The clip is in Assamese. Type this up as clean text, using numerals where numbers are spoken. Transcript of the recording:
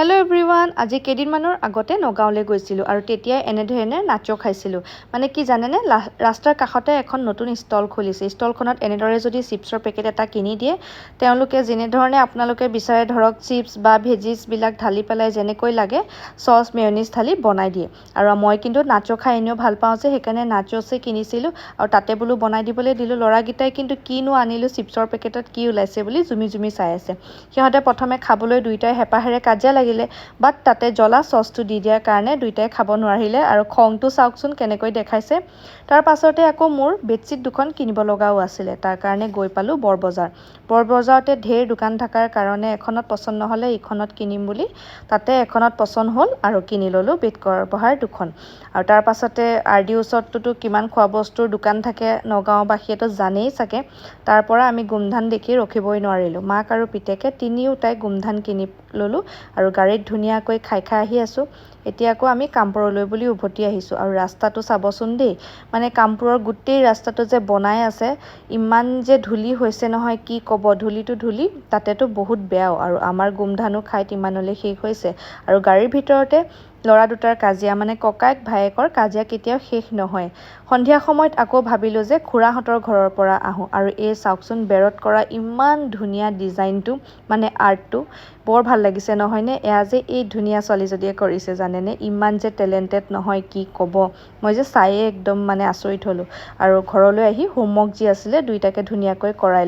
হেল্ল' এভৰিৱান, আজি কেইদিনমানৰ আগতে নগাঁৱলৈ গৈছিলোঁ আৰু তেতিয়াই এনেধৰণে নাচো খাইছিলোঁ। মানে কি জানেনে, ৰাস্তাৰ কাষতে এখন নতুন ষ্টল খুলিছে। ষ্টলখনত এনেদৰে যদি চিপছৰ পেকেট এটা কিনি দিয়ে, তেওঁলোকে যেনেধৰণে আপোনালোকে বিচাৰে ধৰক চিপছ বা ভেজিছবিলাক ঢালি পেলাই যেনেকৈ লাগে চচ মেয়নিজ ঢালি বনাই দিয়ে। আৰু মই কিন্তু নাচো খাই এনেও ভাল পাওঁ যে, সেইকাৰণে নাচোছে কিনিছিলোঁ আৰু তাতে বোলো বনাই দিবলৈ দিলোঁ। ল'ৰাকেইটাই কিন্তু কিনো আনিলোঁ, চিপছৰ পেকেটত কি ওলাইছে বুলি জুমি জুমি চাই আছে। সিহঁতে প্ৰথমে খাবলৈ দুয়োটাই হেঁপাহেৰে কাজিয়া লাগিলে, বাট তাতে জ্বলা চচটো দি দিয়াৰ কাৰণে দুয়োটাই খাব নোৱাৰিলে আৰু খংটো চাওকচোন কেনেকৈ দেখাইছে। তাৰ পাছতে আকৌ মোৰ বেডশ্বীট দুখন কিনিব লগাও আছিলে, তাৰ কাৰণে গৈ পালোঁ বৰবজাৰ। বৰবজাৰতে ঢেৰ দোকান থকাৰ কাৰণে এখনত পচন্দ নহ'লে ইখনত কিনিম বুলি তাতে এখনত পচন্দ হ'ল আৰু কিনি ল'লোঁ বেড কভাৰ দুখন। আৰু তাৰ পাছতে RD ওচৰততো কিমান খোৱা বস্তুৰ দোকান থাকে নগাঁওবাসীয়েতো জানেই চাগে। তাৰ পৰা আমি গোমধান দেখি ৰখিবই নোৱাৰিলোঁ। মাক আৰু পিতেকে তিনিওটাই গোমধান কিনি ল'লোঁ আৰু গাড়ীত ধুনীয়াকৈ খাই আহি আছোঁ। এতিয়া আকৌ আমি কামপুৰলৈ বুলি উভতি আহিছোঁ। আৰু ৰাস্তাটো চাবচোন দেই, মানে কামপুৰৰ গোটেই ৰাস্তাটো যে বনাই আছে, ইমান যে ধূলি হৈছে নহয়, কি ক'ব। ধূলিটো ধূলি, তাতেতো বহুত বেয়াও। আৰু আমাৰ গোমধানো খাই ইমানলৈ শেষ হৈছে। আৰু গাড়ীৰ ভিতৰতে ল'ৰা দুটাৰ কাজিয়া, মানে ককায়েক ভায়েকৰ কাজিয়া কেতিয়াও শেষ নহয়। সন্ধিয়া সময়ত আকৌ ভাবিলোঁ যে খুৰাহঁতৰ ঘৰৰ পৰা আহোঁ। আৰু এই চাওকচোন বেৰত কৰা ইমান ধুনীয়া ডিজাইনটো, মানে আৰ্টটো বৰ ভাল লাগিছে নহয়নে। এয়া যে এই ধুনীয়া ছোৱালীজনীয়ে কৰিছে জানেনে, ইমান যে টেলেণ্টেড নহয়, কি ক'ব। মই যে চায়ে একদম মানে আচৰিত হ'লোঁ। আৰু ঘৰলৈ আহি হোমৱৰ্ক যি আছিলে দুইটাকে ধুনীয়াকৈ কৰাইলোঁ।